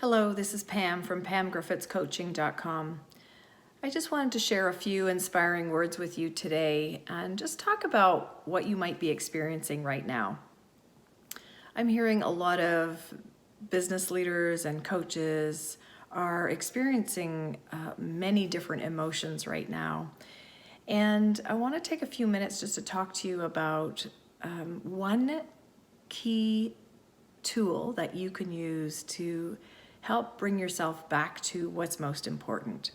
Hello, this is Pam from pamgriffithscoaching.com. I just wanted to share a few inspiring words with you today and just talk about what you might be experiencing right now. I'm hearing a lot of business leaders and coaches are experiencing many different emotions right now. And I want to take a few minutes just to talk to you about one key tool that you can use to help bring yourself back to what's most important.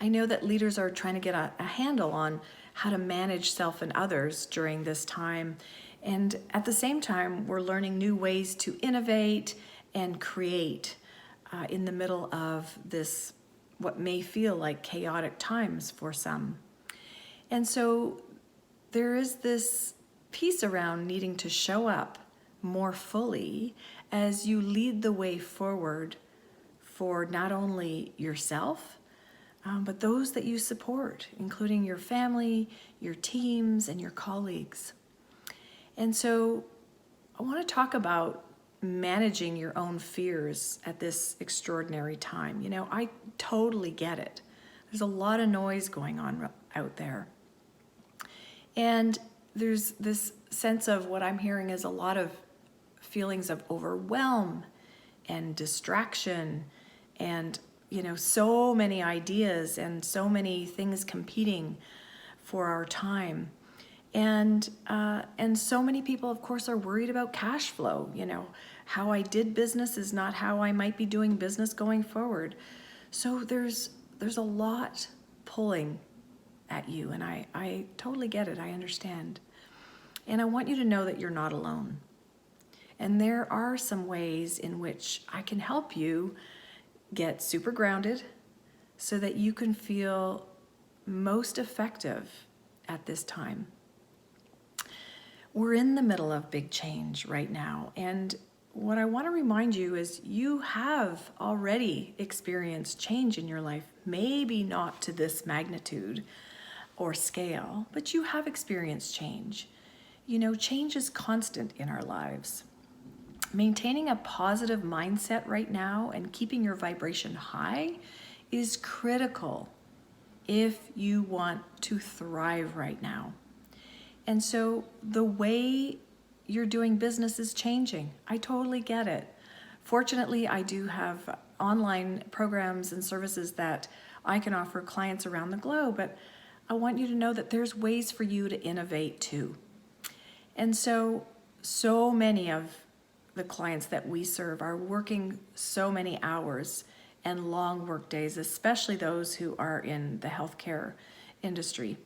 I know that leaders are trying to get a handle on how to manage self and others during this time. And at the same time, we're learning new ways to innovate and create in the middle of this, what may feel like chaotic times for some. And so there is this piece around needing to show up more fully as you lead the way forward for not only yourself, but those that you support, including your family, your teams, and your colleagues. And so I want to talk about managing your own fears at this extraordinary time. You know, I totally get it. There's a lot of noise going on out there. And there's this sense of what I'm hearing is a lot of feelings of overwhelm and distraction and, so many ideas and so many things competing for our time. And so many people, of course, are worried about cash flow. How I did business is not how I might be doing business going forward. So there's a lot pulling at you, and I totally get it. I understand. And I want you to know that you're not alone. And there are some ways in which I can help you get super grounded so that you can feel most effective at this time. We're in the middle of big change right now. And what I want to remind you is you have already experienced change in your life, maybe not to this magnitude or scale, but you have experienced change. Change is constant in our lives. Maintaining a positive mindset right now and keeping your vibration high is critical if you want to thrive right now. And so the way you're doing business is changing. I totally get it. Fortunately, I do have online programs and services that I can offer clients around the globe, but I want you to know that there's ways for you to innovate too. And so many of the clients that we serve are working so many hours and long work days, especially those who are in the healthcare industry.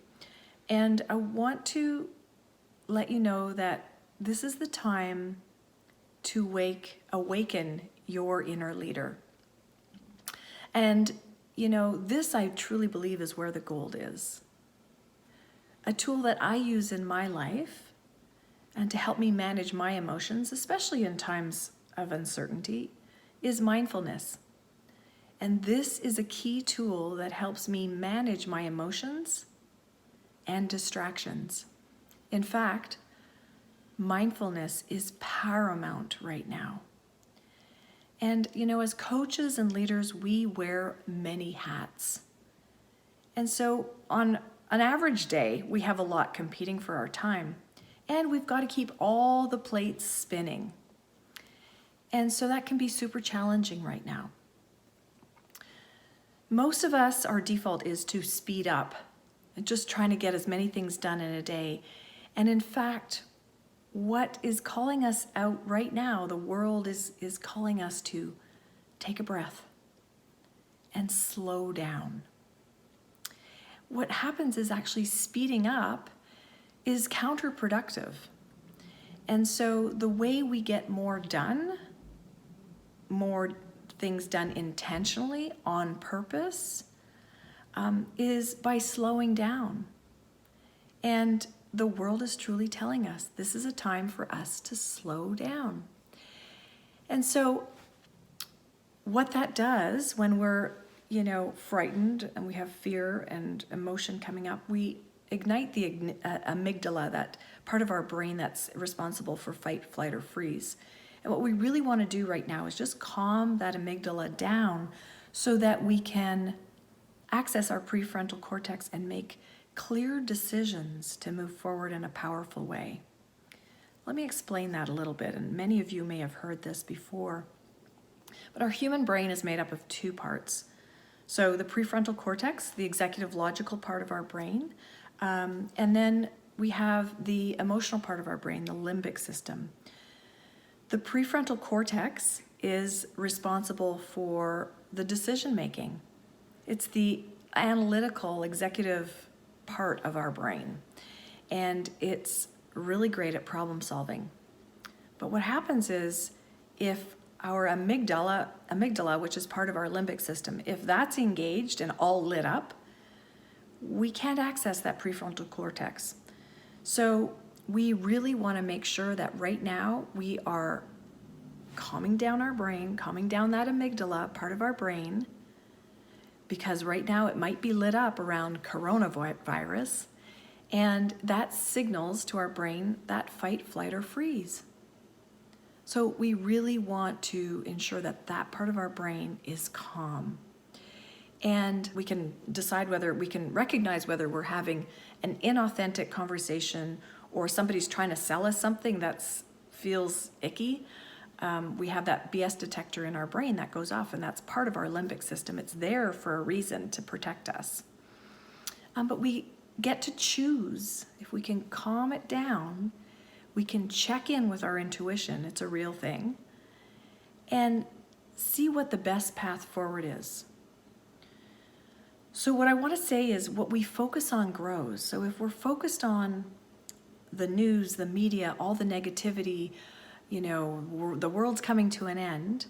And I want to let you know that this is the time to awaken your inner leader. And, this I truly believe is where the gold is. A tool that I use in my life and to help me manage my emotions, especially in times of uncertainty, is mindfulness. And this is a key tool that helps me manage my emotions and distractions. In fact, mindfulness is paramount right now. And, as coaches and leaders, we wear many hats. And so on an average day, we have a lot competing for our time. And we've got to keep all the plates spinning. And so that can be super challenging right now. Most of us, our default is to speed up and just trying to get as many things done in a day. And in fact, what is calling us out right now, the world is calling us to take a breath and slow down. What happens is actually speeding up is counterproductive. And so the way we get more done, more things done intentionally, on purpose, is by slowing down. And the world is truly telling us this is a time for us to slow down. And so what that does when we're, frightened and we have fear and emotion coming up, we ignite the amygdala, that part of our brain that's responsible for fight, flight, or freeze. And what we really want to do right now is just calm that amygdala down so that we can access our prefrontal cortex and make clear decisions to move forward in a powerful way. Let me explain that a little bit, and many of you may have heard this before. But our human brain is made up of two parts. So the prefrontal cortex, the executive logical part of our brain, and then we have the emotional part of our brain, the limbic system. The prefrontal cortex is responsible for the decision making. It's the analytical, executive part of our brain, and it's really great at problem solving. But what happens is if our amygdala, which is part of our limbic system, if that's engaged and all lit up, we can't access that prefrontal cortex. So we really want to make sure that right now we are calming down our brain, calming down that amygdala part of our brain, because right now it might be lit up around coronavirus, and that signals to our brain that fight, flight, or freeze. So we really want to ensure that that part of our brain is calm. And we can decide whether we can recognize whether we're having an inauthentic conversation or somebody's trying to sell us something that feels icky. We have that BS detector in our brain that goes off, and that's part of our limbic system. It's there for a reason, to protect us. But we get to choose. If we can calm it down, we can check in with our intuition, it's a real thing, and see what the best path forward is. So what I want to say is what we focus on grows. So if we're focused on the news, the media, all the negativity, the world's coming to an end,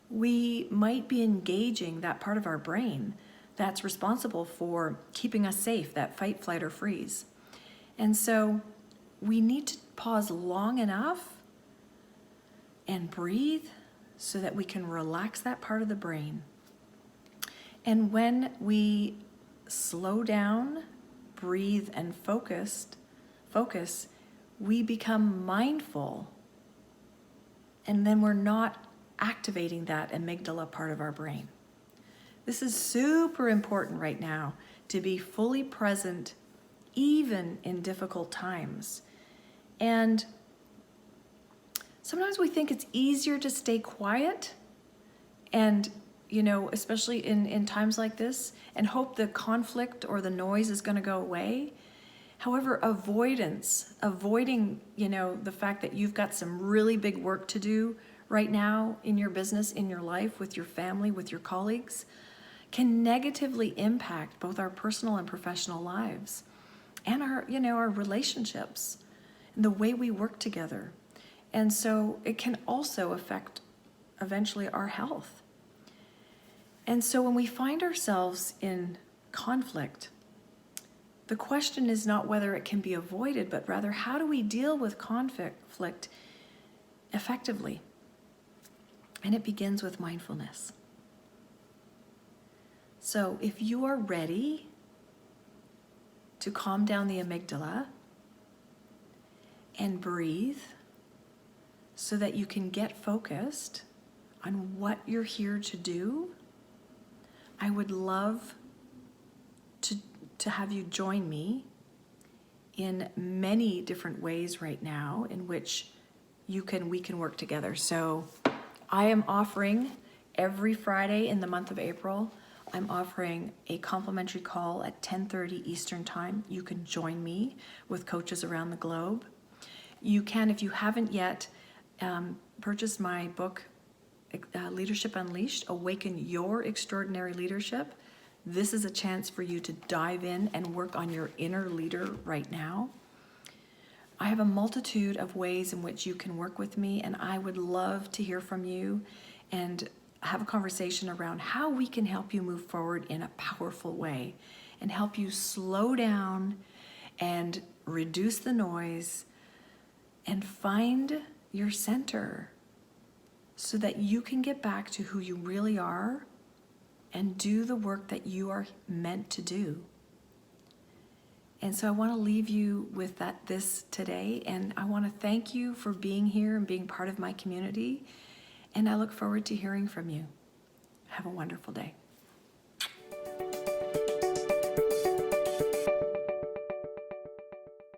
we might be engaging that part of our brain that's responsible for keeping us safe, that fight, flight, or freeze. And so we need to pause long enough and breathe so that we can relax that part of the brain. And when we slow down, breathe, and focus, we become mindful. And then we're not activating that amygdala part of our brain. This is super important right now, to be fully present even in difficult times. And sometimes we think it's easier to stay quiet and, especially in times like this, and hope the conflict or the noise is going to go away. However, avoiding, the fact that you've got some really big work to do right now in your business, in your life, with your family, with your colleagues, can negatively impact both our personal and professional lives and our relationships and the way we work together. And so it can also affect eventually our health. And so when we find ourselves in conflict, the question is not whether it can be avoided, but rather how do we deal with conflict effectively? And it begins with mindfulness. So if you are ready to calm down the amygdala and breathe so that you can get focused on what you're here to do, I would love to have you join me in many different ways right now in which we can work together. So I am offering every Friday in the month of April, I'm offering a complimentary call at 10:30 Eastern Time. You can join me with coaches around the globe. You can, if you haven't yet, purchase my book, Leadership Unleashed, Awaken Your Extraordinary Leadership. This is a chance for you to dive in and work on your inner leader right now. I have a multitude of ways in which you can work with me, and I would love to hear from you and have a conversation around how we can help you move forward in a powerful way and help you slow down and reduce the noise and find your center so that you can get back to who you really are and do the work that you are meant to do. And so I want to leave you with this today, and I want to thank you for being here and being part of my community, and I look forward to hearing from you. Have a wonderful day.